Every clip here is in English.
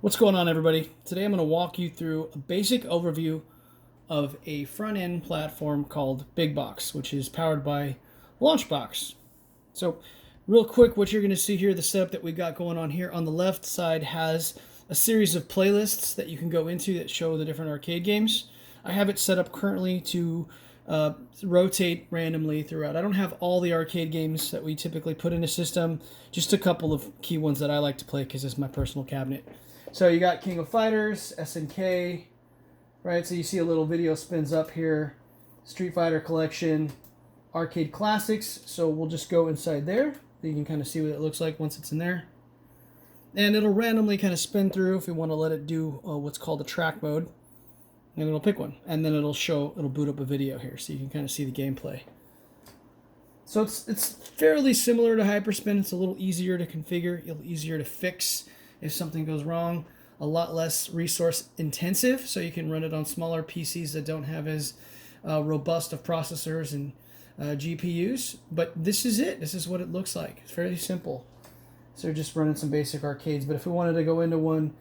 What's going on, everybody? Today I'm going to walk you through a basic overview of a front-end platform called BigBox, which is powered by Launchbox. So real quick, what you're going to see here, the setup that we got going on here on the left side has a series of playlists that you can go into that show the different arcade games. I have it set up currently to rotate randomly throughout. I don't have all the arcade games that we typically put in a system, just a couple of key ones that I like to play because it's my personal cabinet. So you got King of Fighters, SNK, right? So you see a little video spins up here, Street Fighter Collection, Arcade Classics. So we'll just go inside there. You can kind of see what it looks like once it's in there. And it'll randomly kind of spin through if we want to let it do what's called a track mode. And it'll pick one. And then it'll boot up a video here so you can kind of see the gameplay. So it's fairly similar to Hyperspin. It's a little easier to configure, a little easier to fix if something goes wrong, a lot less resource intensive, so you can run it on smaller PCs that don't have as robust of processors and GPUs. But this is it. This is what it looks like. It's fairly simple. So just running some basic arcades. But if we wanted to go into one,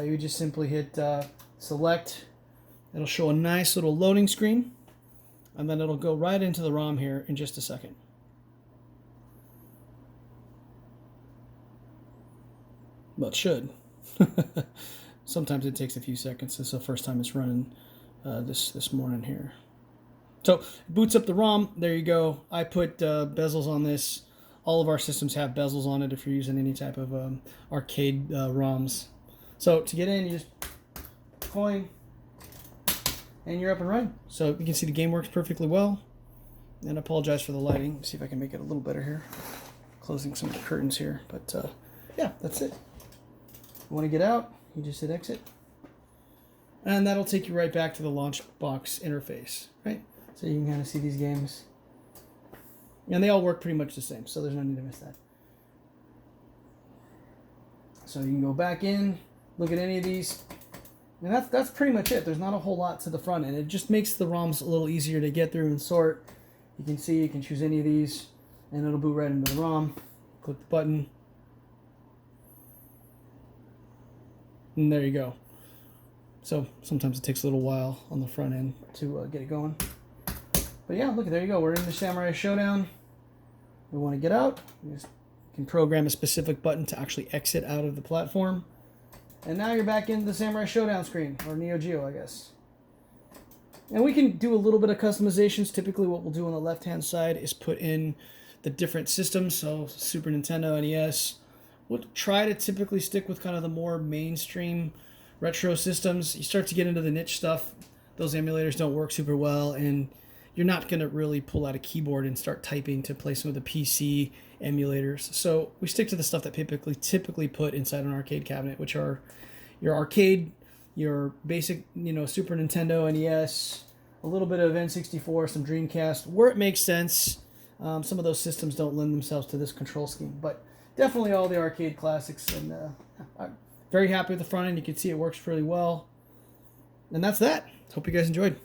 you would just simply hit select. It'll show a nice little loading screen, and then it'll go right into the ROM here in just a second. Well, it should. Sometimes it takes a few seconds. This is the first time it's running this morning here. So it boots up the ROM. There you go. I put bezels on this. All of our systems have bezels on it if you're using any type of arcade ROMs. So to get in, you just coin, and you're up and running. So you can see the game works perfectly well. And I apologize for the lighting. Let's see if I can make it a little better here. Closing some of the curtains here. But yeah, that's it. You want to get out, you just hit exit. And that'll take you right back to the Launchbox interface, right? So you can kind of see these games. And they all work pretty much the same, so there's no need to miss that. So you can go back in, look at any of these. And that's pretty much it. There's not a whole lot to the front end. It just makes the ROMs a little easier to get through and sort. You can see, you can choose any of these, and it'll boot right into the ROM. Click the button. And there you go. So sometimes it takes a little while on the front end to get it going. But yeah, look, there you go. We're in the Samurai Showdown. We want to get out. You can program a specific button to actually exit out of the platform. And now you're back into the Samurai Showdown screen, or Neo Geo, I guess. And we can do a little bit of customizations. Typically what we'll do on the left-hand side is put in the different systems. So Super Nintendo, NES. We'll try to typically stick with kind of the more mainstream retro systems. You start to get into the niche stuff, those emulators don't work super well, and you're not going to really pull out a keyboard and start typing to play some of the PC emulators. So we stick to the stuff that typically put inside an arcade cabinet, which are your arcade, your basic, Super Nintendo, NES, a little bit of N64, some Dreamcast, where it makes sense. Some of those systems don't lend themselves to this control scheme, but definitely all the arcade classics, and I'm very happy with the front end. You can see it works really well. And that's that. Hope you guys enjoyed.